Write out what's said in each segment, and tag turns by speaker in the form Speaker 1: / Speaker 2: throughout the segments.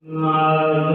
Speaker 1: بعض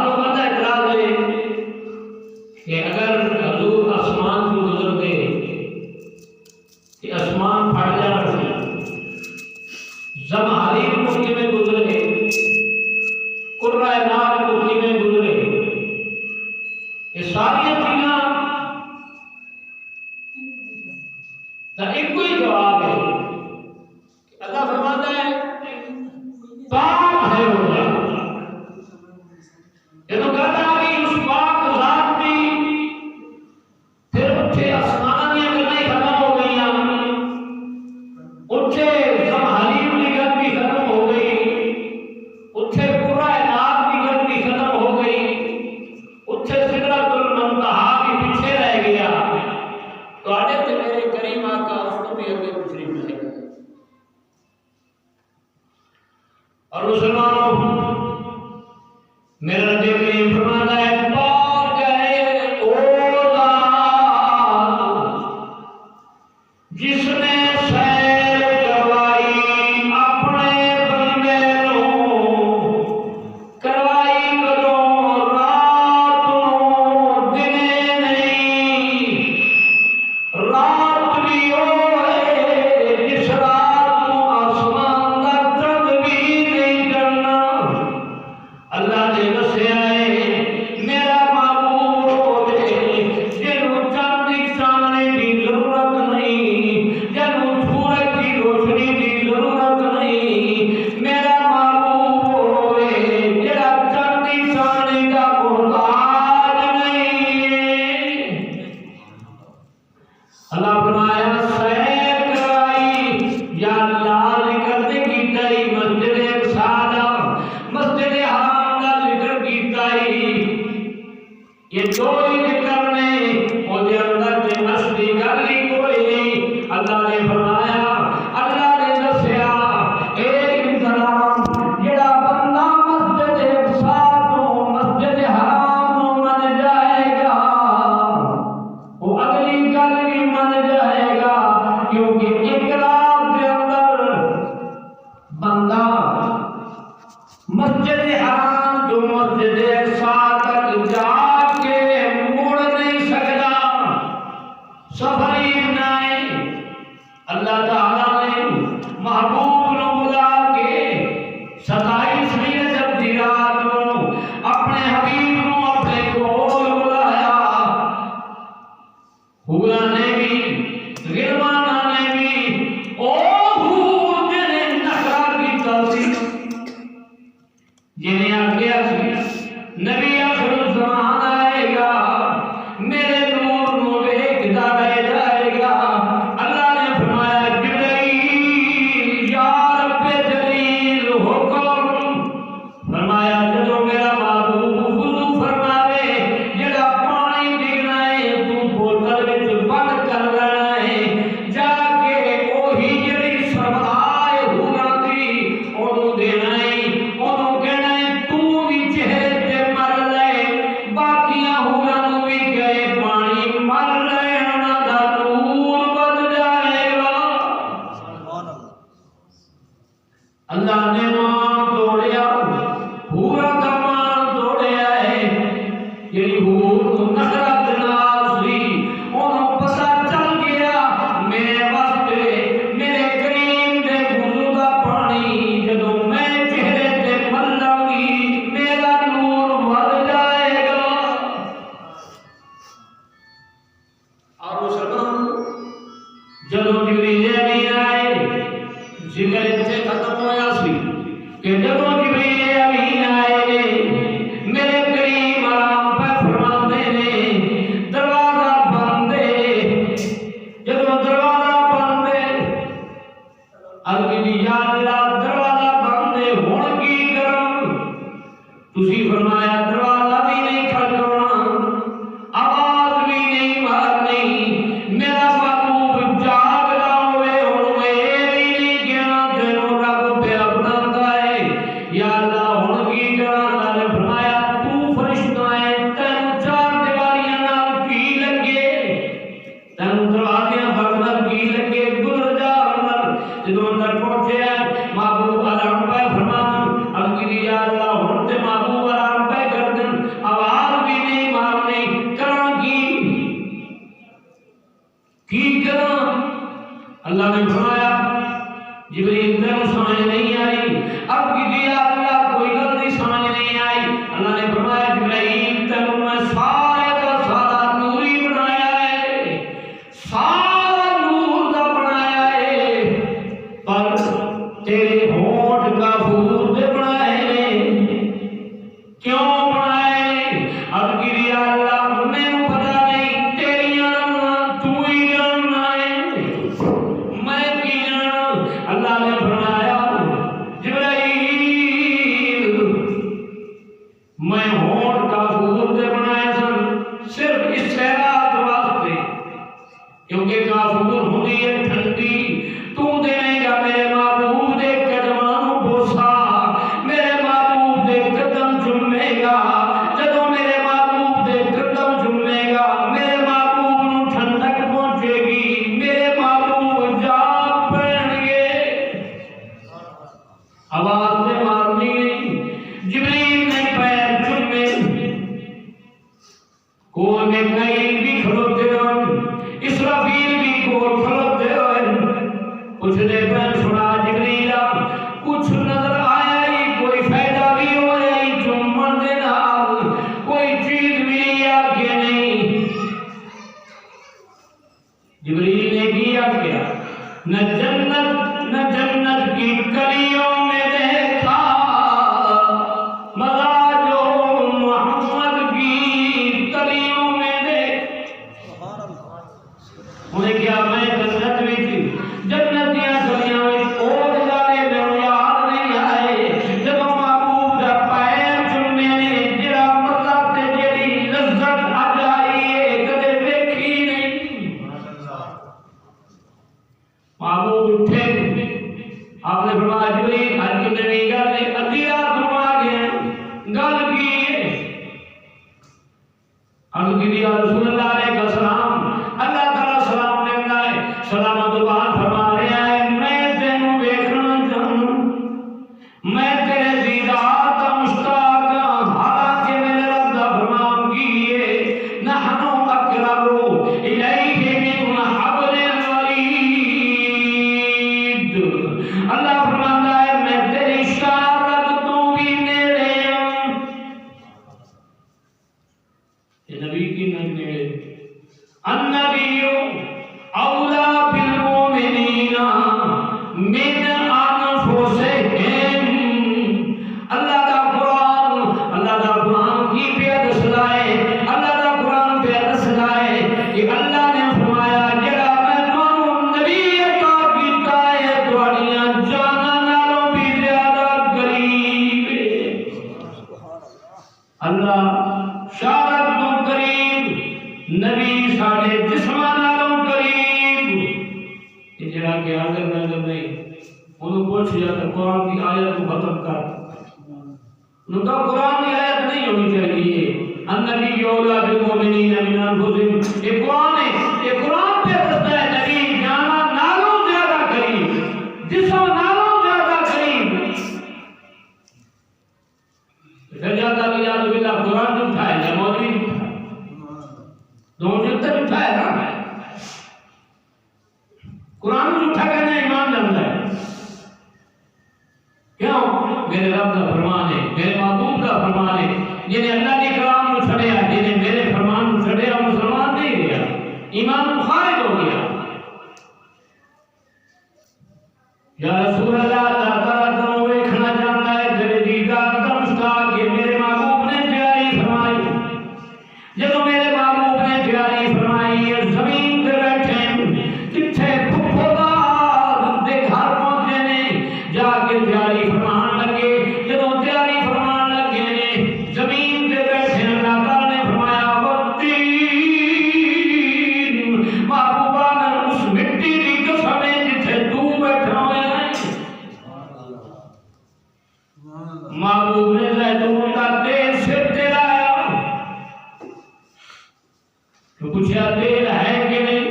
Speaker 1: لوگ پتہ اعتراض ہوئے کہ اگر حضور تو ایک کوئی جواب ہے کہ اللہ فرماتا ہے پاک ہے وہ جب کہتا ہے کہ اس پاک ذات کی پھر اٹھے آسمانیاں گلیں ختم ہو گئی اٹھے زمہریر کی گرمی ختم ہو گئی اٹھے پورا ناک کی گرمی ختم ہو گئی اٹھے سدرۃ المنتہا کے پیچھے رہ گیا تو آنے تھے میرے کریم آقا اس کو بھی اگے تشریف لائے گئے اور مسلمانوں میرا نبی کریم فرماتا ہے پاک ہے وہ ذات جس نے سیر کروائی اپنے بندے نو کروائی کرو رات نو دنے نہیں رات بھی وہ ہے جس رات نو آسمان دا چند بھی نہیں چڑھنا اللہ نے دسیا ہے میرا معبود ہوے جنوں چاند دی چاندنی دی ضرورت نہیں جنوں سورج کی روشنی دی ضرورت نہیں میرا معبود ہوے جڑا چاند دی چاندنی دا محتاج نہیں اللہ فرمایا سیر کرائی یا اللہ ذکر دے کیتا ہی مسجد اقصی دا مسجد حرام دا ذکر کیتا ہی یہ دو ہی ذکر نے او دے اندر تے اصلی گل ہی کوئی نہیں اللہ نے فرمایا اللہ نے دسیا اے انسان جڑا بندہ مسجد اقصی تو مسجد حرام تو من جائے گا وہ اگلی گل بھی من جائے گا کیونکہ ایک رات کے اندر بندہ مسجد حرام جو مسجد اقصی تک جا کے مڑ نہیں سکتا سفر ہی بنائے اللہ تعالیٰ نے محبوب نو بلا کے 27ویں رجب دی رات نو اپنے حبیب نو اپنے کول بلایا حورا نے بھی غلمانہ نے بھی او حور جنہیں نخرہ کیتا سی جنہیں آگیا سی نبی آخر الزمان آئے گا میرے نور نو ویکھدا رہ جائے گا اللہ نے فرمایا جبرائیل یا رب جلیل حکم فرمایا جدو میرا محبوب وضو فرماوے جڑا پانی ڈگنا ہے تو بوتل وچ بند کر لینا ہے جا کے وہی جڑی سرمائے حوراں دی اونوں دینا ہے اونوں کہنا ہے تو بھی چہرے تے مر لے باقیاں حوراں نوں بھی کہے پانی مر لے انہاں دا نور بن جائے گا اللہ نے مان توڑیا حوراں دا مان توڑیا ہے جڑی حور نخرت ناز سی انہوں پتہ چل گیا میرے واسطے میرے کریم دے وضو دا پانی جدوں میں چہرے تے ملاں گی میرا نور بڑھ جائے گا اور اس وقت جدوں جبریل امین آئے ذکر اتنے ختم ہویا سی کہ جدوں جبریل امین آئے نے میرے کریم آرام پہ فرماتے نے دروازہ بند ہے جدوں دروازہ بند ہے یا اللہ دروازہ بند ہے ہن کی کراں تسی فرمایا دروازہ بھی نہیں کھڑکانا آواز بھی نہیں مارنی میرا محبوب جاگدا ہوئے ہن میں بھی نہیں کہنا تینوں رب پہ اپنا ہے یا اللہ ہن کی کراں اللہ نے فرمایا تو فرشتہ ہے تینوں چار دیواریاں نال کی لگے تینوں دروازیاں بند کی لگے گزر جا اندر جدوں اندر پہنچیا محبوب آرام پہ فرمانا اگلی یا اللہ ہن تے محبوب آرام پہ کر دن آواز بھی نہیں مارنی کراں کی کراں اللہ نے فرمایا جبریل تینوں سمجھ نہیں آئی اب کی یا اللہ کوئی گل نہیں سمجھ نہیں آئی اللہ نے فرمایا جبریل تینوں میں سارے کا سارا نور ہی بنایا ہے سارا نور دا کیونکہ کافور ہوندی ہے ٹھنڈی تو دے گا میرے محبوب دے قدماں نوں بوسا میرے محبوب دے قدم چومے گا جدوں میرے محبوب دے قدم چومے گا میرے محبوب نوں ٹھنڈک پہنچے گی میرے محبوب جاگ پڑن گے آواز تے مارنی نہیں جبریل نے پیر چومے کول میں کئی بھی کھلوتے ہوئے اسرافیل بھی کول کھلوتے ہوئے کچھ دے پہن سنا جبریلا کچھ نظر آیا ہی کوئی فائدہ بھی ہو رہی چومن دے نال کوئی چیز ملی یا کہ نہیں جبریل نے کیا نہ جنت کی کلیوں میں دیکھا مزہ جو محمد کی کلیوں میں دیکھ انہیں کیا میں جنت میں تھی جنتیاں کلیاں میں اور جانے میں یاد نہیں آئے جب محبوب دا پیر چومے نے جڑا مزہ تے جڑی لذت آ جائی ہے کدے دیکھی نہیں محبوب اٹھے آپ نے فرمایا جبریل آج کی نبی گل نے ادھی رات فرما گیا گل کی عرض کی یا رسول اللہ علیہ السلام اللہ تعالی سلام دینا ہے سلامت بعد فرما رہا ہے میں تینوں ویکھنا چاہوں میں تیرے دیدار کا مشتاق ہوں حالانکہ میرے رب دا فرمان کی ہے نحن اقرب الیہ من حبل الورید اللہ فرماتا ہے میں تیری شارت تو بھی نیڑے ہوں یہ نبی کی نیڑے النبی اولا بالمؤمنین من انفسہم اللہ دا قرآن کی پہ دسلائے اللہ دا قرآن پہ دسلائے کہ اللہ نے فرمایا جڑا میں تانوں نبی عطا کیتا ہے تہاڈیاں جاناں نالوں بھی زیادہ قریب ہے اللہ شارت تو قریب نبی ساڑھے جسماں نالوں قریب یہ جڑا کہ حاضر نظر نہیں انہوں پوچھ یا تو قرآن کی آیت کو ختم کر انہوں تو قرآن کی آیت نہیں ہونی چاہیے النبی اولا بالمؤمنین من انفسہم یہ قرآن ہے یہ قرآن پہ دستا ہے نبی جانا نالوں زیادہ قریب جسم نالوں زیادہ قریب پھر جاتا کہ یاد باللہ قرآن جھوٹا ہے یا مولوی جھوٹا ہے دونوں جھوٹا جھوٹا ہے نا قرآن جھوٹا کہنا ایمان جانتا ہے کیوں میرے رب کا فرمان ہے میرے محبوب کا فرمان ہے جنہیں اللہ کے کلام کو چھڑیا جنہیں میرے فرمان کو چھڑیا مسلمان نہیں گیا ایمان خارج ہو گیا یا رسول اللہ اللہ تعالیٰ تمہیں ویکھنا چاہتا ہے تیرے دیدار کا مشتاق کہ میرے محبوب نے پیاری فرمائی جب میرے محبوب نے پیاری فرمائی یہ زمین پہ بیٹھے جتھے پھپھودار دے گھر پہنچے نے جا کے پیاری فرمان لگے جب پیاری فرمان لگے نے زمین پہ بیٹھے اللہ تعالیٰ نے فرمایا والتین محبوبہ نے اس مٹی کی قسم ہے جتھے تو بیٹھا ہوا ہے محبوب نے زیتون کا تیل سر دے لایا تو پوچھا تیل ہے کہ نہیں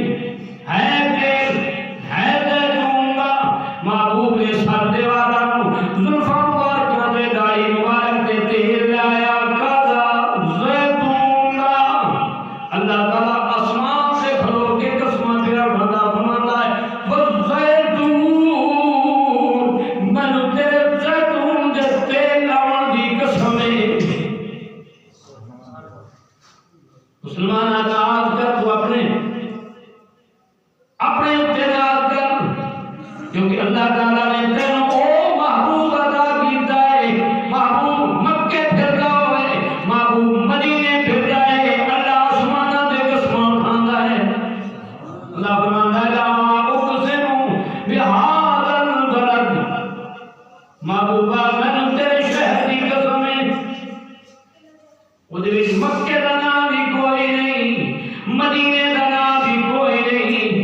Speaker 1: ہے تیل ہے زیتون کا محبوب نے سر دے والا زلفاں مبارک دے داڑھی مبارک دے تیل لایا کالا زیتون کا اللہ تعالیٰ آسمان سے کھلو کے قسمہ تیرا بندہ فرماتا ہے والزیتون میں نے تیرے زیتون دے تیل لاؤن دی قسم ہے مسلمان آغاز کر تو اپنے اتناز کر کیونکہ اللہ تعالیٰ نے تینوں او محبوب عطا کیتا ہے محبوب مکے پھر رہا ہے محبوب مدینے پھر رہا ہے اللہ آسمانہ دے قسموں کھاندہ ہے اللہ فرماندہ ہے لا اقسم بہذا البلد محبوبہ میں نے تیرے شہر کی قسم ہے وہ دے مکے دا نام بھی کوئی نہیں مدینے دا نام بھی کوئی نہیں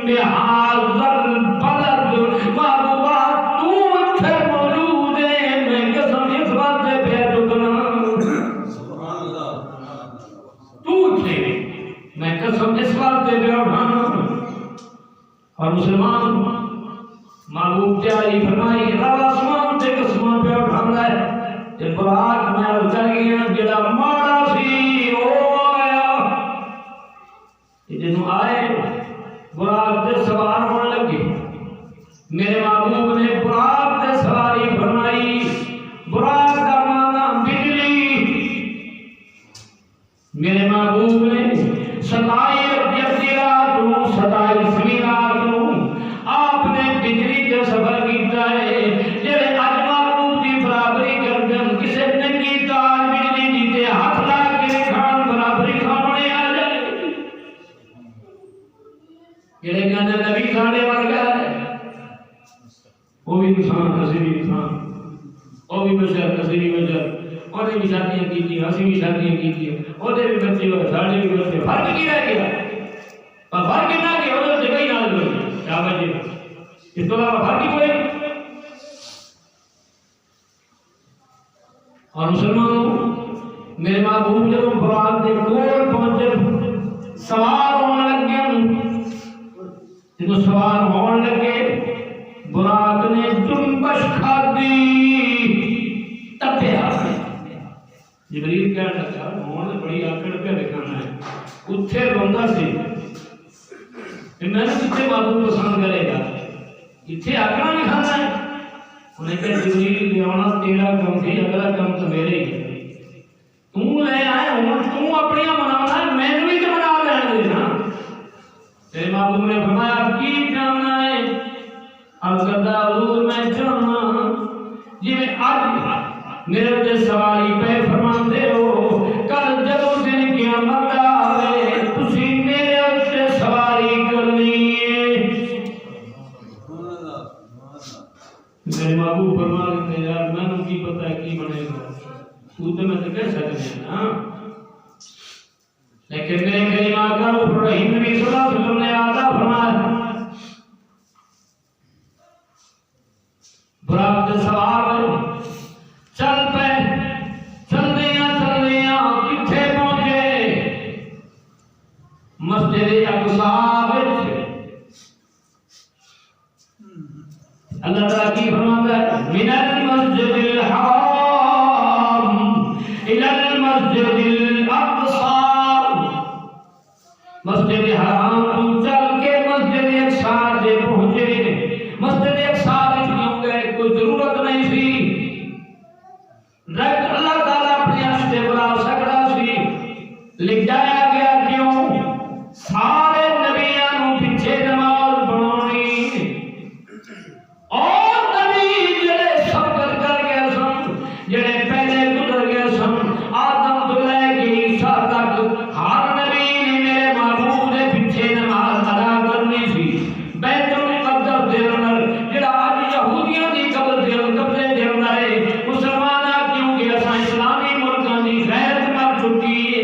Speaker 1: بهذا البلد محبوبہ تو اتھے موجود ہے میں قسم اس بات سے پہ چکنا سبحان اللہ تو اتھے میں قسم اس بات سے پہ اٹھانا اور مسلمان محبوب پیاری فرمائی رب آسمان سے قسموں پہ اٹھانا ہے جب براق میں اتر گیا جڑا ماڑا سی او آیا یہ جنہوں آئے براق دے سوار ہونے لگے میرے محبوب نے براق دے سواری فرمائی براق کا معنی بجلی میرے محبوب نے 27 راتوں 27 راتوں آپ نے بجلی کا سفر کیتا ہے جڑے اج محبوب دی برابری کر دن کسے نے کیتا بجلی دی تے ہاتھ لا کے کھان برابری کھانے آ جائے جڑے کہندے نبی کھانے ورگا ہے وہ بھی انسان اسی بھی انسان وہ بھی بشر اسی بھی بشر اور بھی شادیاں کی اسی بھی شادیاں کی اور بھی بچے اور ساڑھے بھی بچے فرق کی رہ گیا پر فرق کتنا کہ وہ جگہ ہی نہ لگے کیا بچے اس تو علاوہ فرق ہی کوئی اور مسلمانوں میرے محبوب جب براق دے کول پہنچے سوار ہونے لگے جب سوار ہونے لگے براق نے جنبش کھا دی تپے آئے جبریل کہنے لگا ہونے بڑی آکڑ پہ دکھانا ہے اتھے روندہ سے میں نے کتنے محبوب پسند کرے گا اتھے آکڑا نہیں کھانا ہے انہیں کہا جبریل لیانا تیرا کم تھی اگلا کم تو میرے ہی تم لے آئے ہوں تم اپنی منانا ہے میں نے بھی تو منا لینے دینا تیرے محبوب نے فرمایا کی جانا ہے القدہ حضور میں جانا جی میں آج میرے تے سواری پہ فرمان دے ہو کل جب دن قیامت آئے تسی میرے تے سواری کرنی ہے میرے محبوب فرمان دیتے یار میں نے کی پتہ ہے کی بنے گا تو میں تو کہہ سکتے ہیں ہاں لیکن میرے کریم آقا رحیم نبی صلی اللہ علیہ وسلم نے آدھا فرمایا براق دے سوار چل پہ چل دیا کتھے پہنچے مسجد اقصی اللہ تعالیٰ کی فرماتا ہے من المسجد الحرام الى المسجد الاقصی مسجد حرام چل کے مسجد اقصی سے پہنچے مسجد اقصی کیوں گئے کوئی ضرورت نہیں تھی اللہ تعالیٰ اپنے ہستے بلا سکتا سی لکھایا گیا کیوں سارے نبیوں پیچھے نماز پڑھانی اور نبی جڑے سبقت کر گئے سن جڑے پہلے گزر گئے سن آدم تو لے کے عیسیٰ تک ہر نبی نے میرے محبوب نے پیچھے نماز ادا کرنی سی بیت المقدس دے اندر جڑا اج یہودیاں دی قبر دے قبضے دے اندر ہے مسلمان اسلامی ملکوں کی غیرت مر چکی ہے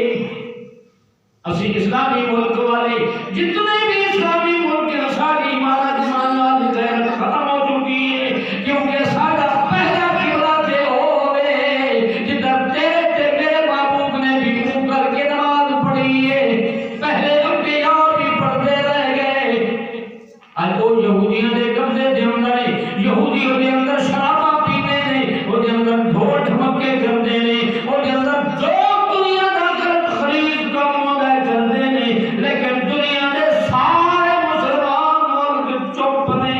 Speaker 1: اسی اسلامی ملک والے جتنے بھی اسلامی ملک ہیں ساری عمارت والی غیرت ختم ہو چکی ہے کیونکہ سارا پہلا قبلہ تے ہوئے جدھر تیرے تے میرے محبوب نے بھی منہ کر کے نماز پڑھی ہے پہلے انبیاء بھی پڑھتے رہ گئے آج وہ یہودیاں دے قبضے دے اندر یہودیوں دے اندر شراباں پیتے ہیں وہ دے اندر ڈھول ڈھمکے کرتے ہیں وہ دے اندر جو دنیا دا غلط خرید کام ہوتا ہے کرتے ہیں لیکن دنیا دے سارے مسلمان ملک چپ نے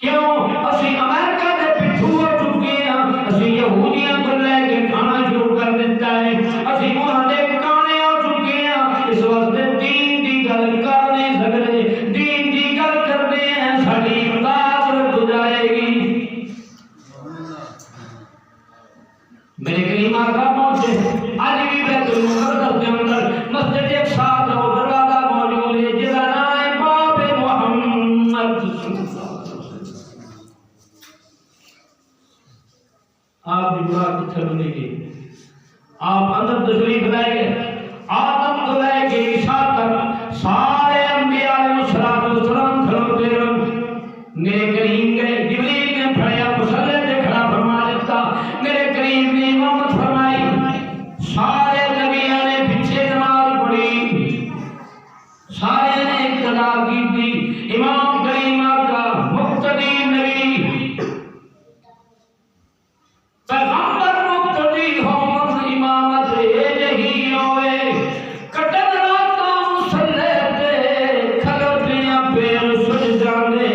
Speaker 1: کیوں اسی امریکہ دے پٹھو ہو چکے ہیں اسی یہودیاں کو لے کے کھانا شروع کر دیتا ہے اسی وہاں دے کانے ہو چکے ہیں اس وقت دین دی گل کر نہیں سکتے دین دی گل کرتے ہیں ساڑی امداد رکھ جائے گی میرے کریم آقا پہنچے آج بھی بیت المقدس کے اندر مسجد اقصی کا دروازہ موجود ہے جس کا نام ہے باب محمد آپ بھی براق کتھے بنے گی آپ اندر تشریف لائے گئے آدم کو لائے گئے عیسیٰ تک سارے انبیاء علیہ السلام اقتدا کی تھی امام کریم کا مقتدی نبی پیغمبر مقتدی ہو امامت یہی ہوئے کٹن راتا مسلح تے کھلوٹیاں پیر سج جانے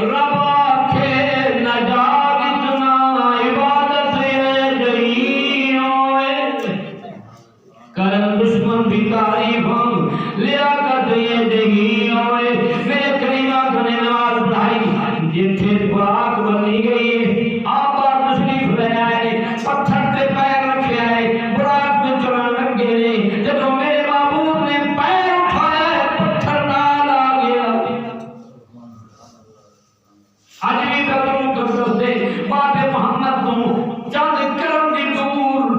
Speaker 1: رب آکھے نجات اتنا عبادت یہی ہوئے کرن دشمن بھی تعریف لیاقت یہی ہوئے میرے کریمہ کنے نماز پڑھائی جتھے پاک بنی گئی ہے آپ تشریف لے آئے پتھر پہ پیر رکھے آئے براق میں چلان لگ گئے جب میرے معبود نے پیر اٹھایا پتھر نال آ گیا آج بھی قدروں قدر سے باب محمد کو چاند کرم دی دور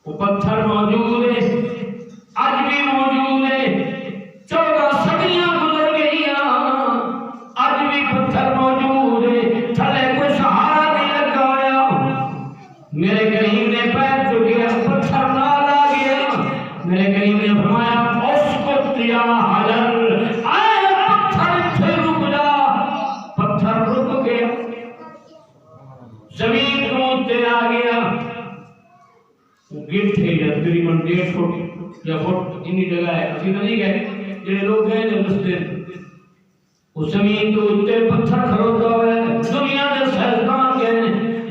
Speaker 1: وہ پتھر موجود ہے آج بھی موجود ہے 14 صدیاں گزر گئیاں آج بھی پتھر موجود ہے تھلے کوئی سہارا نہیں لگایا میرے کریم نے پیر چکے پتھر نال آ گیا میرے کریم نے فرمایا اسکت یا حجر اے پتھر سے رک جا پتھر رک گیا زمین ٹوٹتے آ گیا گفٹ ہے یا تقریباً 1.5 فٹ یا فٹ اتنی جگہ ہے اسی نہیں گئے جڑے لوگ گئے جو مسجد اس زمین تو اتنے پتھر کھڑوتا ہوا ہے دنیا کے سائنسدان گئے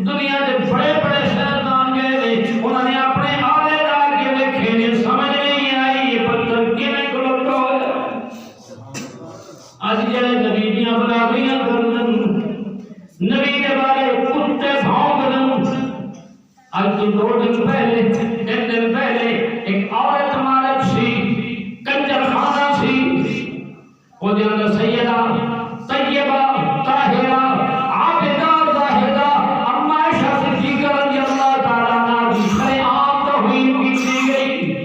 Speaker 1: دنیا کے بڑے بڑے سائنسدان گئے انہوں نے اپنے آلے لا کے دیکھے نے سمجھ نہیں آئی یہ پتھر کیویں کھڑوتا ہوا ہے آج جڑے نبی دیاں بلاویاں کرن نبی کے بارے کتے بھونکن آج تو 2 دن پہلے 3 دن پہلے ایک عورت مالک سی کنجر خانہ سی وہ دے اندر سیدہ طیبہ طاہرہ عابدہ زاہدہ اما عائشہ صدیقہ رضی اللہ تعالیٰ عنہا کی شریعت توحید کی گئی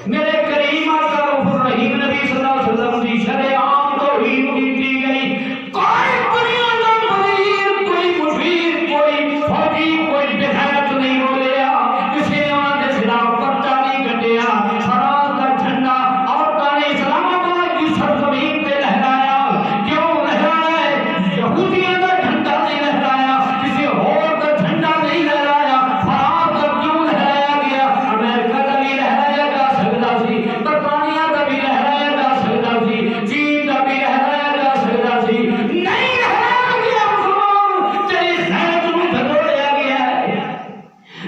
Speaker 1: میرے کریم کا رب الرحیم نبی صلی اللہ علیہ وسلم کی شریعت توحید کی گئی کوئی دنیا کا مدیر کوئی مشیر کوئی فوجی کوئی بغیرت نہیں بولیا کسی آن کے خلاف پرچہ نہیں کٹیا فراز کا جھنڈا عورتوں نے اسلام آباد کی سرزمین پہ لہرایا کیوں لہرایا یہودیوں کا جھنڈا نہیں لہرایا کسی اور کا جھنڈا نہیں لہرایا فراز کا کیوں لہرایا گیا امریکہ کا بھی لہرایا جا سکتا سی برطانیہ کا بھی لہرایا جا سکتا سی چین کا بھی لہرایا جا سکتا سی نہیں لہرایا گیا مسلمان تیری غیرت میں دھڑوڑیا گیا ہے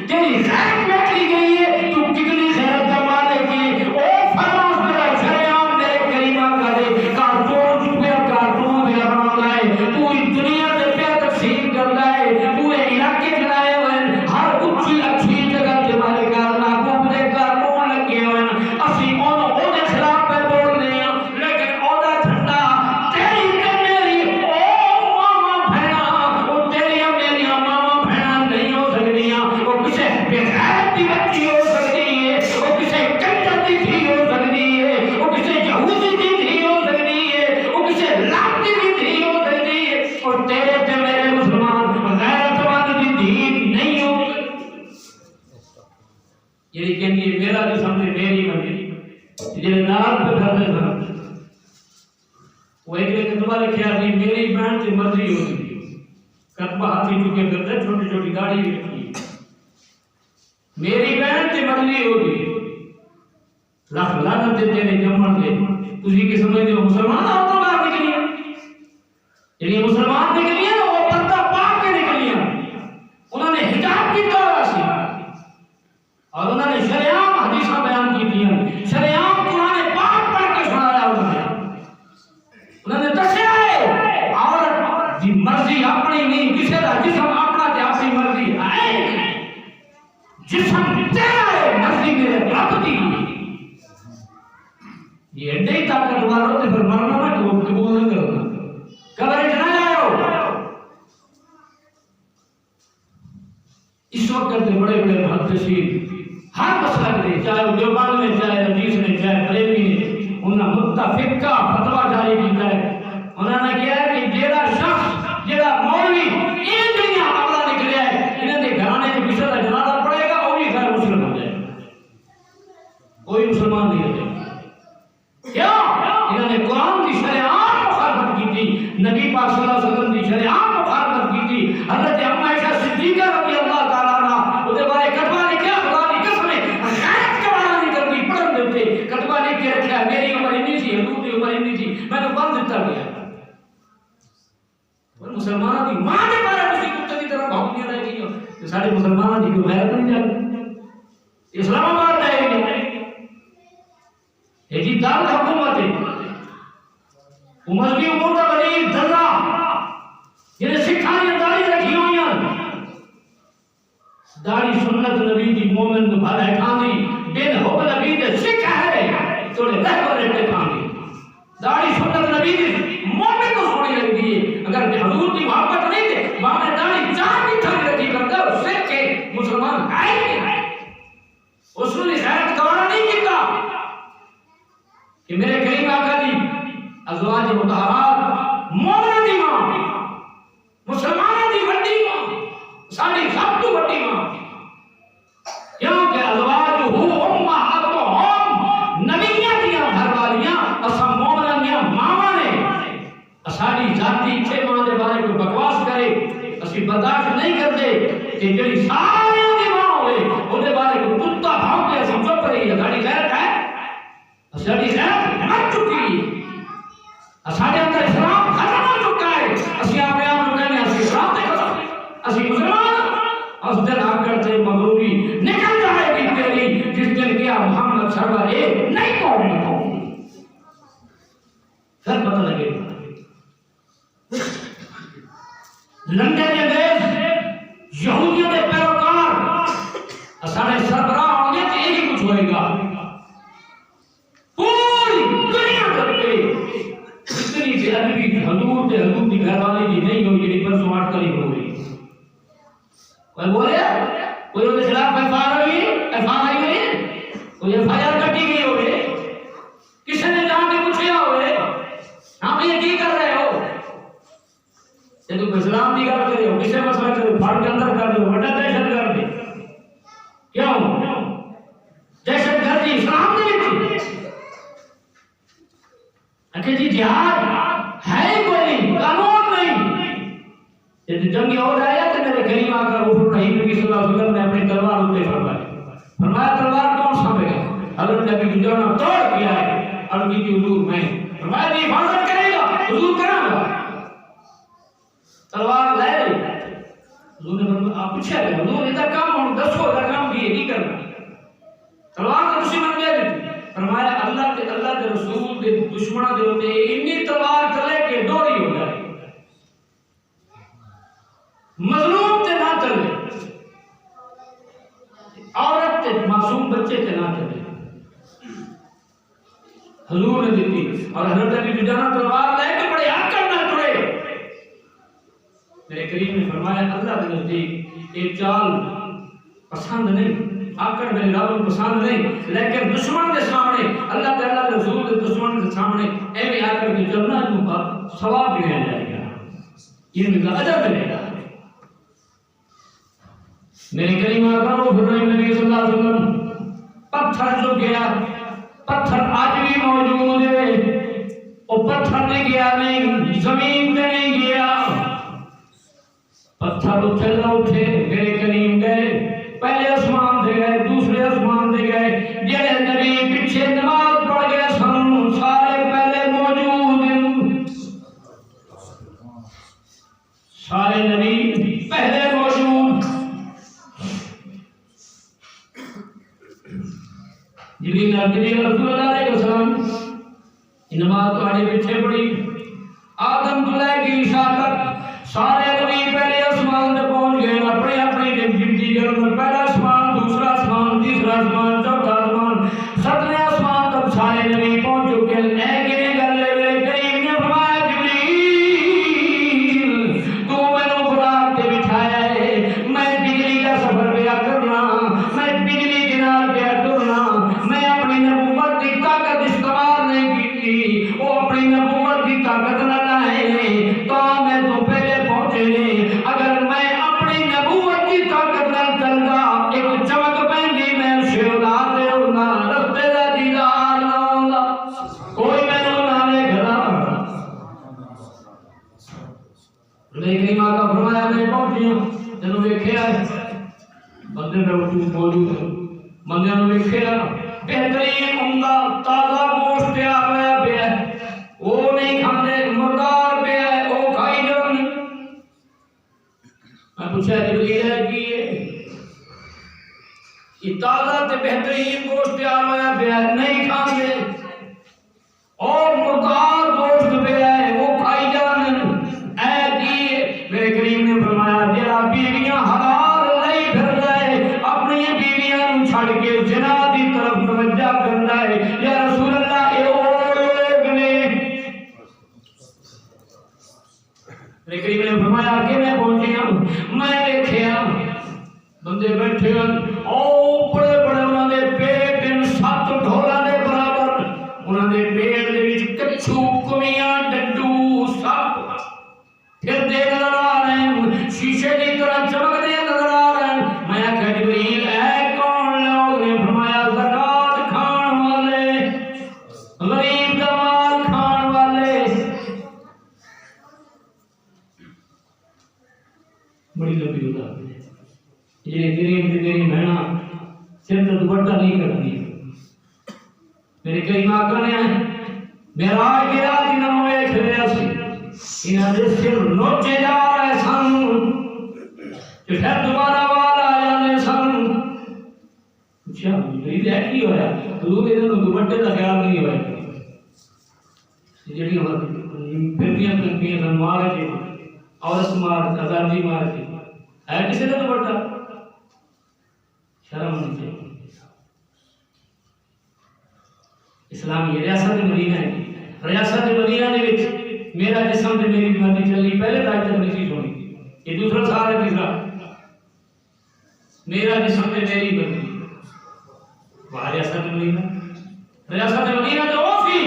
Speaker 1: تیری غیرت بیٹھی گئی ہے تو کتنی غیرت جمانے کی او فرماس میرا شریعان میرے کریمہ کا دے کارٹون پہ بنا ہے پوری دنیا میں پہ تقسیم کرنا ہے پورے علاقے چلائے ہوئے ہر اچھی اچھی جگہ کے مارے کارنا گھومنے کارٹون لگے ہوئے اسی انہوں نے خلاف پہ بولنے ہیں لیکن اودا جھنڈا تیری تے میری او ماما بھینا او تیری میری ماما بھینا نہیں ہو سکتیاں وہ کسے بغیرت کی بچی ہو سکتی ہے وہ کسے کنجر کی تھی ہو سکتی ہے وہ کسے یہودی کی تھی ہو سکتی ہے وہ کسے لانتی کی تھی ہو سکتی ہے اور تیرے تے میرے مسلمان غیرت مند کی دین نہیں ہو یعنی کہ میرا بھی سامنے میری مرضی جڑے نال پہ گھر میں تھا وہ ایک کتبہ لکھیا تھی میری بہن سے مرضی ہوتی کتبہ ہاتھی چکے کرتے چھوٹی چھوٹی گاڑی بھی رکھی میری بہن سے مرضی ہوتی لاکھ لعنت دیتے نے جمن دے تجھی کی سمجھ دے مسلمان آپ تو باہر نکلیاں یعنی مسلمان نکلیاں وہ پردہ پاک کے نکلیاں انہوں نے حجاب کی دعویٰ سی اور انہوں نے شریعت حدیثہ بیان کی تھی شریعت قرآن پاک پڑھ کے سنایا انہوں نے دسیا ہے عورت دی مرضی اپنی نہیں کسی کا جسم اپنا تے اپنی مرضی ہے جسم تیرا ہے مرضی میرے رب دی یہ ایڈے ہی طاقتور ہوتے پھر مرنا نہ قبول نہ کرنا قبر نہ جاؤ اس وقت کے بڑے بڑے محدثین ہر مسئلہ قرآن کی شریعت مخالفت کی تھی، نبی پاک صلی اللہ علیہ وسلم کی شریعت مخالفت کی تھی، حضرت عائشہ صدیقہ رضی اللہ تعالیٰ عنہ وہ بارے کتبہ لکھا، خدا کی قسم غیرت کا معنی نہیں کرتی، پڑھ دیتے کتبہ لکھ کے رکھا، میری عمر اتنی سی، حضور کی عمر اتنی سی، میں تو پڑھ دیتا گیا۔ اور مسلمانوں کی ماں کے بارے میں کتے کی طرح بھونکیاں رہ گئی ہو، سارے مسلمانوں کی کوئی غیرت نہیں جاتی۔ اسلام آباد ہے یہ جی دار حکومت ہے، وہ مذہبی امور کا ولی دلہ جنہیں سکھانی داڑھی رکھی ہوئی ہیں، داڑھی سنت نبی دی مومن کو بھر ہے کھاندی، دن ہو نبی دے سکھ ہے توڑے رہبر رہتے کھاندی، داڑھی سنت نبی دی مومن کو سوڑی لگ دی ہے، اگر حضور کی محبت نہیں تھے باہر داڑھی چار بھی تھک رکھی کرتا ہے، سکھ کے مسلمان آئے نہیں ہے، اس نے خیرت کوانا نہیں کیتا کہ میرے کریم آقا دی ازواج مطہرات مومنہ دی ماں، مسلمانہ دی وڈی ماں، ساڑھی سب تو وڈی ماں، کیونکہ ازواج امہاتہم نبیاں دیاں گھر والیاں اسا مومنہ دیاں ماواں نے، ساڑھی ذاتی چھے ماں دے بارے کوئی بکواس کرے اسی برداشت نہیں کرتے کہ جڑی سارے دی ماں ہوئے وہ دے بارے کوئی کتا بھونکے اسی چپ رہی ہے، ساڑھی غیرت ہے، ساڑھی غیرت مر چکی ہے، ساڑھے اندر اسلام ختم ہو چکا ہے، اسی آپ کو کہنے اسی اسلام دے ختم، اسی مسلمان اس دن آ کرتے مغروبی نکل جائے گی تیری، جس دن کیا محمد سرور ایک نہیں قوم میں قوم، پھر پتہ لگے لندن کے انگریز یہودیوں کے پیروکار سارے سربراہ ہوں گے تو یہی کچھ ہوئے گا، پوری دنیا کرتے اتنی سے ادبی حضور کی گھر والی کی نہیں ہوئی جنہی پر سمارٹ کری ہو گئی، کوئی بولے کوئی ان کے خلاف ایفآر ہوئی کوئی ایفآر کٹی گئی ہوئے، کسی نے جان کے پوچھیا ہوئے ہم یہ کی کر رہے ہو، یہ تو اسلام کی گل کرے ہو، کسے مسئلہ کرے پھاڑ کے اندر کر دے بڑا دہشت گرد ہے، کیوں دہشت گردی اسلام نے بھی کہ جی جہاد ہے کوئی قانون نہیں، یہ جنگ ہو رہا ہے کہ میرے کریم آقا رسول رحیم نبی صلی اللہ علیہ وسلم نے اپنی تلوار اٹھے فرمایا تلوار کون سانبھے گا، حضرت نبی کی جانا توڑ کیا ہے، عرض کی حضور میں، فرمایا جی حفاظت کرے گا، حضور کرا گا، تلوار لے لے، حضور نے فرمایا آپ پوچھے گا حضور ادھر کام ہوں 10 کو ادھر کام بھی نہیں کرنا، تلوار کا دشمن لے لیتی، فرمایا اللہ کے رسول کے دشمنہ دے ہوتے انی تلوار چلے کہ دوری ہو جائے، مظلوم تے نہ چلے، عورت تے معصوم بچے تے نہ چلے، حضور نے دیتی، اور حضرت علی جانا تلوار لے کے بڑے حق کرنا چڑے، میرے کریم نے فرمایا اللہ کے نزدیک ایک چال پسند نہیں، آکر میرے رب پسند نہیں، لیکن دشمن کے سامنے اللہ تعالیٰ کے رسول کے دشمن کے سامنے ایویں آ کر کے چلنا جو ثواب گنیا جائے گا، یہ کا اجر ملے گا۔ میرے کریم آقا نبی صلی اللہ علیہ وسلم پتھر جو گیا، پتھر آج بھی موجود ہے، وہ پتھر نے گیا نہیں، زمین پہ نہیں گیا، پتھر اٹھے نہ اٹھے، میرے کریم گئے، پہلے آسمان دے گئے، دوسرے آسمان دے گئے، جڑے نبی پیچھے نماز پڑھ گئے سن سارے پہلے موجود، سارے نبی پہلے موجود، جبریل رسول اللہ علیہ وسلم نماز تمہارے پیچھے پڑی، آدم تو لے کے عیسیٰ تک سارے نبی پہلے آسمان میں پہنچ گئے، اپنے اپنے ڈیوٹی کرنے، پہلا آسمان، دوسرا آسمان، تیسرا آسمان، چوتھا آسمان، 7ویں آسمان تک سارے نبی پہنچ چکے، ایک ہی گل میرے کریم نے فرمایا جبریل تو مینوں براق تے بٹھایا ہے، میں بجلی کا سفر پیا کرنا، میں بجلی کے نال پیا ٹرنا، میں اپنی نبوت کی طاقت استعمال نہیں کی، وہ اپنی نبوت کی طاقت نہ لائے تو میں تو پہلے پہنچے نے، اگر میں اپنی نبوت کی طاقت نہ چلتا ایک چمک پہنگی میں شہداتے ہونا رستے دا دیدار نہ ہونا، کوئی میں نہ لے گھر میری کریم آقا فرمایا میں پہنچیا جنوں ویکھیا بندے میں موجود بندے نے ویکھیا بہترین عمدہ تازہ گوشت تیار ہویا پیا وہ نہیں کھاندے مردار پیا وہ کھائی جان میں پوچھا جبریل ہے کی یہ تازہ تے بہترین گوشت تیار ہویا پیا نہیں کھاندے اور مردار گوشت پیا ہے وہ کھائی جان اے کی میرے کریم نے فرمایا جڑا بیویاں حلال نہیں پھر جائے اپنی بیویاں نوں چھڈ کے زنا دی طرف توجہ کردا ہے یا رسول اللہ اے اور لوگ نے میرے کریم نے فرمایا کہ میں پہنچیا میں دیکھیا بندے بیٹھے ہیں او بڑے بڑے انہاں دے پیٹ 7 ڈھولاں دے برابر انہاں دے پیٹ دے وچ کچھو کمیاں ڈڈو سب پھر دے نظر آ رہے ہیں شیشے کی طرح چمکتے نظر آ رہے ہیں میں کہا جبریل اے کون لوگ نے فرمایا زکات کھان والے غریب کا مال کھان والے بڑی لمبی بات ہے یہ میری بہنا سر کا دوپٹہ نہیں کرتی میرے کریم آقا نے معراج کی رات انہوں نے ویکھ لیا سی انہاں دے سر نوچے جا رہے سن کہ پھر دوبارہ وال آ جانے سن اچھا میری ہے کی ہویا حضور نے دوپٹے کا خیال نہیں ہوا جڑی پھردیاں پھردیاں سن مارے تھے عورت مار آزادی مار تھی ہے کسی کا دوپٹہ شرم نہیں چاہیے اسلام یہ ریاست مدینہ ہے ریاست مدینہ دے وچ میرا جسم تے میری مرضی چلی پہلے تک تک نہیں سی سونی یہ دوسرا سال ہے تیسرا میرا جسم تے میری مرضی وہ ریاست مدینہ تو وہ سی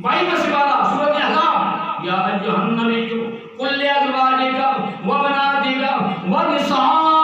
Speaker 1: بائی مسیح والا سورۃ احزاب یا ایھا النبی قل لازواجک و بناتک و نساء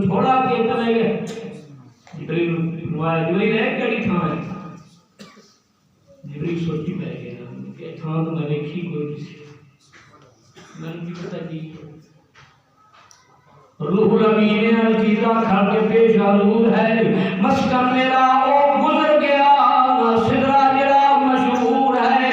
Speaker 1: تھوڑا کے چلے گئے جبریل ہے کڑی تھان ہے جبریل سوچی پہ گیا کہ تھان تو میں دیکھی کوئی نہیں میں نے پتا کی روح الامین عقیدہ کھا کے پیش حضور ہے مسکن میرا او گزر گیا سدرا جڑا مشہور ہے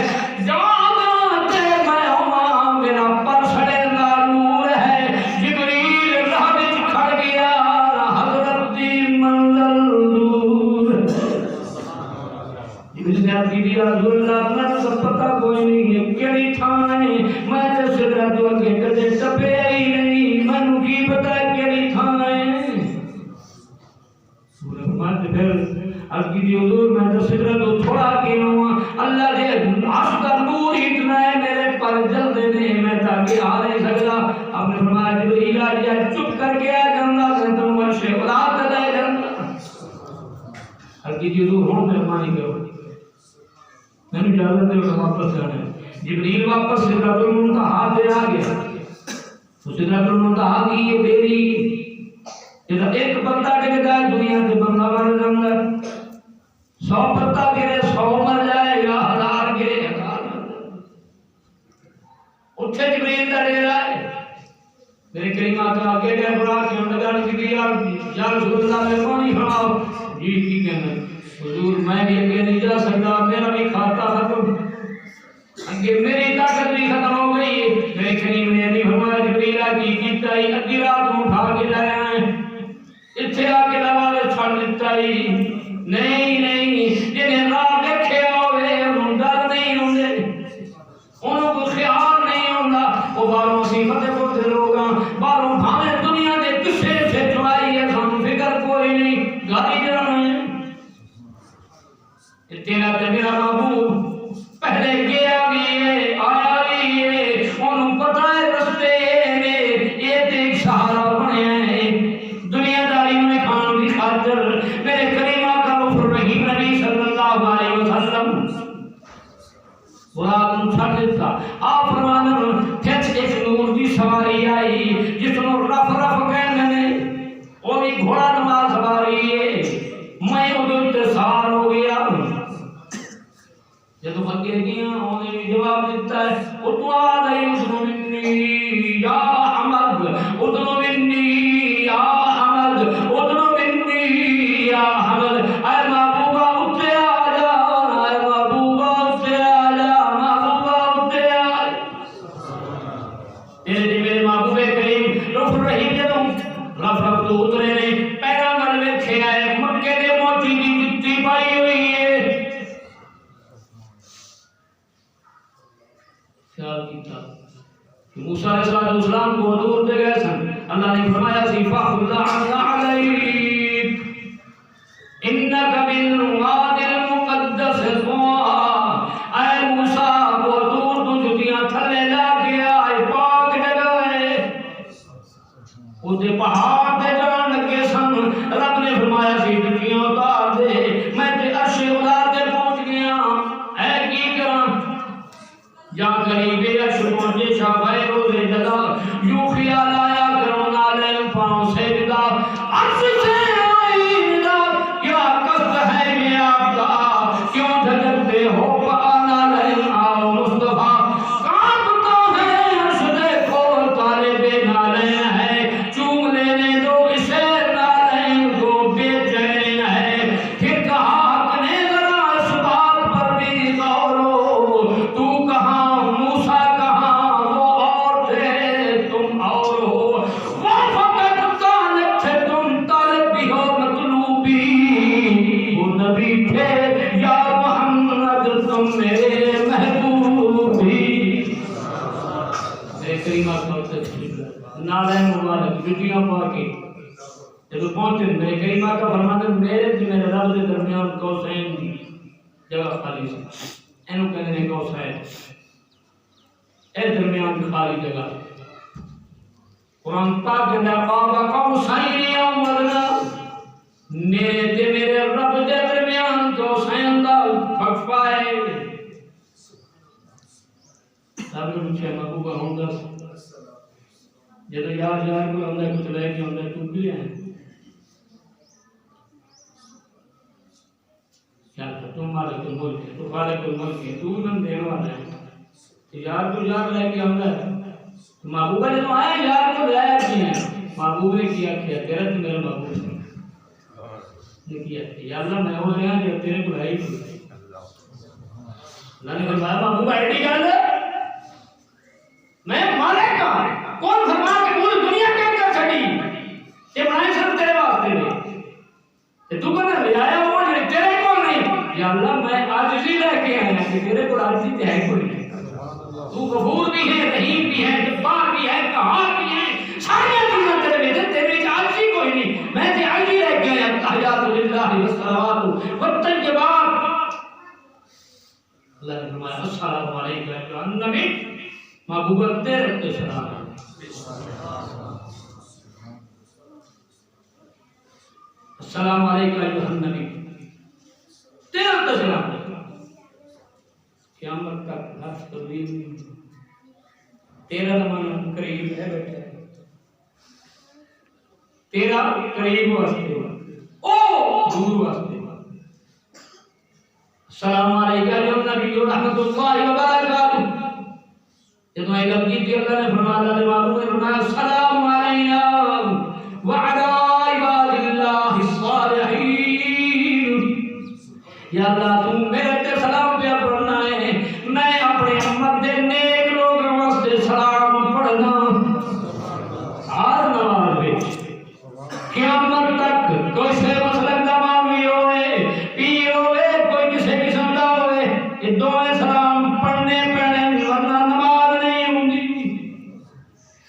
Speaker 1: پتا کوئی نہیں کیڑی تھان ہے میں تے سدرا تو اگے کدے ٹپیا ہی نہیں مینوں کی پتا کیڑی تھان ہے سورہ مات پھر اگے دی حضور میں تے سدرا تو تھوڑا کے ہوں اللہ دے عرش کا نور اتنا ہے میرے پر جلدے نے میں تاکہ آ نہیں سکتا آپ نے فرمایا جبریل آ جا چپ کر کے آ جندا کہ تم ورش اولاد دے جندا اگے دی حضور ہن مہربانی کرو میں نے اجازت دے واپس جانا ہے جبریل واپس سدرۃ المنتہا پہ آ گیا تو سدرۃ المنتہا کی یہ دیری جب ایک بندہ ڈگتا ہے دنیا سے بندہ مر جاتا ہے 100 پتا گرے 100 مر جائے گا، 1000 گرے 1000 مر جائے گا۔ اتھے جبریل دا ڈیرا ہے، میرے کریم آقا آگے گئے برا کیوں لگا کہ یا رسول اللہ مہربانی فرماؤ۔ جی کی کہنا حضور میں بھی اگے نہیں جا سکتا، میرا بھی کھاتا ختم، اگے میری طاقت بھی ختم ہو گئی۔ میرے کریم نے نہیں فرمایا جبریل کی کیتا ہی اگے رات کو اٹھا کے لے آئے، اتھے آ کے لوالے چھڑ دیتا ہی نہیں نہیں، جنہیں راہ دیکھے ہوئے انہوں ڈر نہیں ہوندے، انہوں کو خیال نہیں ہوندا، وہ باروں صفت کو دے لوگاں باروں بھاویں دنیا دے کسے سے چڑھائی ہے سانو فکر کوئی نہیں، گاڑی جڑانا ہے تیرا تے میرا محبوب پہلے گیا بھی ہے آیا بھی ہے، انہوں پتہ ہے رستے نے یہ تے سہارا بنیا ہے دنیا داری میں کھان کی خاطر۔ میرے کریم آقا غفور رحیم نبی صلی اللہ علیہ وسلم براد چھڑ دیتا آپ فرمانا کھچ ایک نور دی سواری آئی جس کو رف رف کہنے نے، وہ بھی گھوڑا نما سواری ہے، میں ادھر اتصال ہو گیا۔ جب اگے گیا انہوں نے جواب دیتا ہے اتوا دئی اسنو منی یا احمد، اتنو منی یا احمد، اتنو منی یا احمد، اے محبوبہ اتنے آ جا، اے محبوبہ اتنے آ جا، محبوبہ اتنے آ جا۔ تیرے جی میرے محبوب کریم غفور رحیم جدوں رف رف تو اترے نے پیرا گل ویکھے آئے مکے دے موتی دی جُتی پائی ہوئی ہے، خیال کیتا کہ موسیٰ علیہ السلام کو حضور دے گئے سن، اللہ نے فرمایا صفا اللہ علیک انکا بالواد المقدس طویٰ، اے موسیٰ کو حضور تو جتیاں تھلے لا کے آئے پاک جگہ ہے، وہ دے پہاڑ دے جان لگے سن، رب نے فرمایا سی جتیاں اتار دے، میں تے عرش خدا تے پہنچ گیا، اے کی کراں یا قریبے عرش پہنچے شاہے روزے جدا، یوں خیال آیا کرو نالین پاؤں سے جدا، عرش سے آئی ندا، کیا قصد ہے میں آپ کا، کیوں جھجکتے ہو پا نالین آؤ مصطفیٰ، کانپتا ہے عرش دیکھو طالب نالین ہے، چوم لینے دو اسے نالین کو بے چین ہے، پھر کہا حق نے ذرا اس بات پر بھی غور ہو، تو کہاں موسیٰ کہاں وہ اور تھے تم اور ہو، وہ فقط طالب تھے تم طالب بھی ہو مطلوب بھی، وہ نبی تھے یا محمد تم میرے محبوب بھی۔ میرے کریم آقا نالین مبارک جتیاں پا کے جب پہنچے میرے کریم آقا فرماتے میرے تے میرے رب دے درمیان قوسین دی جگہ خالی سی، اینو کہنے نے قوسین، اے درمیان کی خالی جگہ، قرآن پاک کے قاب قوسین او ادنی، میرے تے میرے رب دے درمیان قوسین دا وقفہ ہے۔ رب نے پوچھا محبوبہ ہوں دس جدو یار یار کو اندر کچھ لے کے اندر تو بھی ہے کیا تم مالک الملک ہے، تو خالق الملک ہے، تو نم دینے والا ہے، یار کو یار لے کے اندر محبوبہ جب آئے یار کو لے کی ہیں، محبوب نے کیا کیا تیرا تو میرا محبوب نے کیا یا اللہ میں ہو رہا جب تیرے کو لائی تھی اللہ نے فرمایا محبوب آئیڈی کر دے میں مالک کا کون فرما کہ پوری دنیا کے اندر چھڑی یہ بنائے صرف تیرے واسطے میں کہ تو کہنا لے آیا ہوا جو تیرے کو نہیں، یا اللہ میں عاجزی لے کے آیا کہ تیرے کو عاجزی تے ہے کوئی نہیں، تو غفور بھی ہے، رحیم بھی ہے، جبار بھی ہے، قہار بھی ہے، ساری چیزیں تیرے میں تیرے عاجزی کوئی نہیں، میں تے عاجزی لے کے آیا تحیات للہ والصلوات والطیبات۔ اللہ نے فرمایا السلام علیکم ایھا النبی، محبوبہ تیرے تے سلام ہے، السلام علیکم ایھا النبی تیرے تے سلام ہے، قیامت تک نفس تبدیل نہیں، تیرا زمانہ قریب ہے بیٹھے، تیرا قریب واسطے او دور واسطے، علیکم ورحمۃ اللہ وبرکاتہ. جب میں علم کی تھی اللہ نے فرمایا، اللہ نے معلوم نے فرمایا السلام علینا وعلی عباد اللہ الصالحین. یا اللہ تم میرے تے سلام پہ پڑھنا ہے، میں اپنے امت دے نیک لوگوں واسطے سلام پڑھنا. ہر نماز وچ قیامت تک کوئی سے مسلک دا مولوی ہوئے، پیر ہوئے، کوئی کسی قسم دا ہوئے، یہ دوویں سلام پڑھنے پینے ورنہ نماز نہیں ہوندی.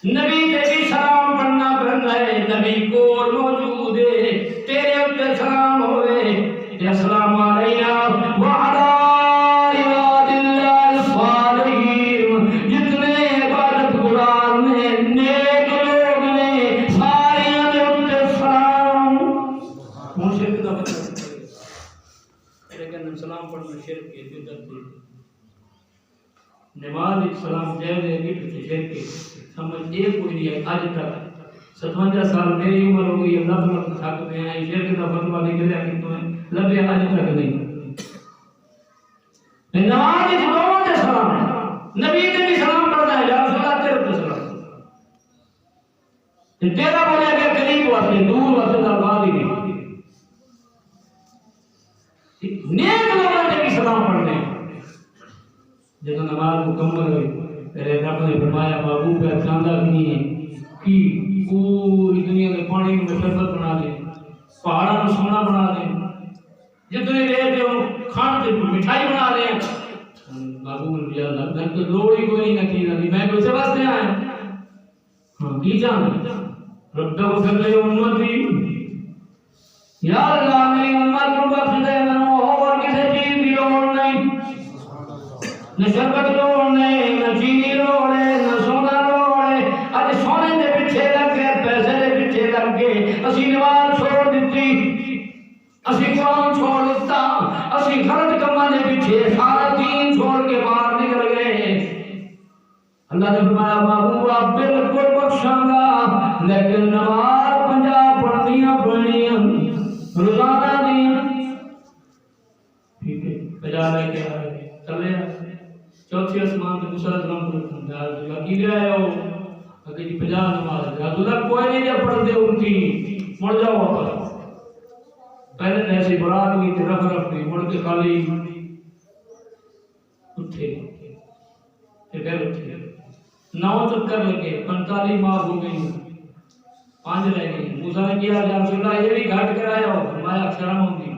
Speaker 1: نبی تے بھی سلام پڑھنا پڑنا ہے، نبی کول موجود ہے، تیرے اوپر سلام ہوئے. السلام علینا وعلی عباد اللہ الصالحین. جتنے عبادت گزار نے، نیک لوگ نے، سارے دے اوپر سلام. ہوں شرک دا مطلب لیکن سلام پڑھنا شرک ہے، بدعت ہے. نماز ایک سلام جائز ہے، نہیں شرک ہے. سمجھ یہ کوئی نہیں ہے. آج تک 57 سال میری عمر ہو گئی، اللہ تعالیٰ تھک میں ہیں، شرک کا فتویٰ نکلیا کہ تمہیں لبے آج تک نہیں. نماز اس دونوں کے سلام ہے، نبی نے بھی سلام پڑھنا ہے، یا رسول اللہ تیرے کو سلام. تیرا بولے کہ قریب واسطے دور واسطے دا بات ہی نہیں. نیک لوگوں نے بھی سلام پڑھنے ہیں. جب نماز مکمل ہوئی میرے رب نے فرمایا محبوب کا چاندہ نہیں ہے کہ پوری دنیا کے پانی میں شربت بنا دیں، پہاڑوں میں سونا بنا دیں، جتنے ریت ہو کھان سے مٹھائی بنا دیں. محبوب نے لگتا ہے کہ لوڑ ہی کوئی نہیں نکی نہ میں کوئی سے واسطے آیا ہاں کی جانا رب اغفر لی امتی. یا اللہ میری امت کو بخش دے، میں اور کسی چیز کی لوڑ نہیں، نہ شربت لوڑ نہیں، نہ چینی لوڑ ہے، نہ سونا لوڑ ہے. اج سونے دے پیچھے لگ کے، پیسے دے پیچھے لگ کے اسی نماز چھوڑ دیتی، اسی قرآن چھوڑ دیتا، اسی غلط کماں دے پیچھے سارا دین چھوڑ کے باہر نکل گئے. اللہ نے فرمایا محبوبہ بالکل بخشاں گا، لیکن نماز 50 پڑھنیاں پڑھنیاں روزانہ دیا. ٹھیک ہے 50 لے کے آئے چلے چوتھی آسمان کے موسیٰ علیہ السلام کو کی لے آئے ہو اگر جی 50 نماز ہے تو کوئی نہیں جب پڑھتے ان کی مڑ جاؤ واپس. پہلے تو ایسی برات ہوئی تھی رف رف نہیں مڑ کے خالی اٹھے پھر اٹھے 9 چکر لگے 45 معاف ہو گئی 5 رہ گئی. موسیٰ نے کیا یا رسول اللہ یہ بھی گھٹ کر آیا ہو فرمایا شرم ہوگی.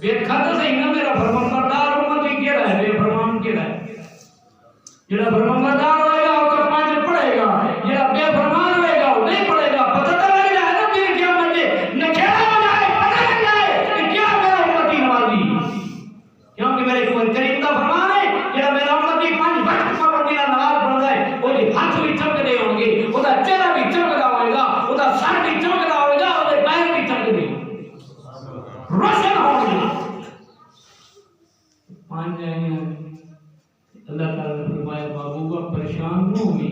Speaker 1: دیکھا تو صحیح نا میرا فرمانبردار امتی کیا رہا ہے، بے فرمان کیا رہا ہے. جڑا فرمانبردار ہوئے گا وہ تو 5 پڑھے گا، جڑا بے فرمان ہوئے گا وہ نہیں پڑھے گا. پتہ تو لگ جائے نا میری قیامت میں نکھیڑا ہو جائے، پتہ لگ جائے کہ کیا میرا امتی نمازی، کیونکہ میرے کریم کا فرمان ہے جڑا میرا امتی 5 وقت پابندی نال نماز پڑھدا ہے وہ دے ہاتھ بھی چمکدے ہون گے، او دا چہرہ بھی چمکدا ہوئے گا، او دا سر بھی چمکدا ہوئے گا، او دے پیر بھی چمکدے روشن ہوں گے. 5 جائیں اللہ تعالیٰ نے فرمایا محبوبہ پریشان نہ ہوگی.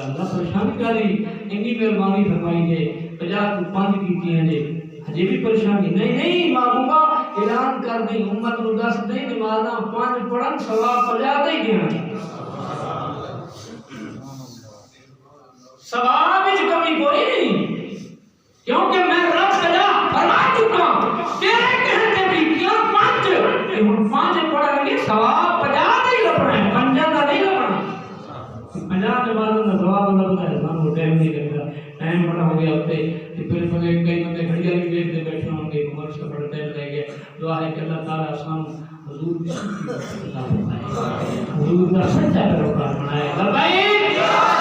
Speaker 1: اللہ پریشان کری اتنی مہربانی فرمائی دے 50 کو 5 کیتی ہیں دے ہجے بھی پریشانی نہیں محبوبہ اعلان کر دی امت کو 10 نہیں نمازاں 5 پڑھن ثواب 50 دے دینا. ثواب وچ کمی کوئی نہیں کیونکہ میں رب خدا فرما چکا تیرے کہتے بھی کیا 5 ہن 5 پڑھن گے ثواب 50 نہیں لبنا ہے، 50 کا نہیں لبنا. 50 نمازوں کا ثواب لبنا ہے. ہم ٹائم نہیں لگتا، ٹائم بڑا ہو گیا ہوتے پھر کئی بندے گھڑیاں بھی دیکھتے بیٹھے ہوں گے عمر سے بڑا ٹائم رہ گیا. دعا ہے کہ اللہ تعالیٰ آسان حضور کی عطا فرمائے، حضور کا سچا پیروکار بنائے.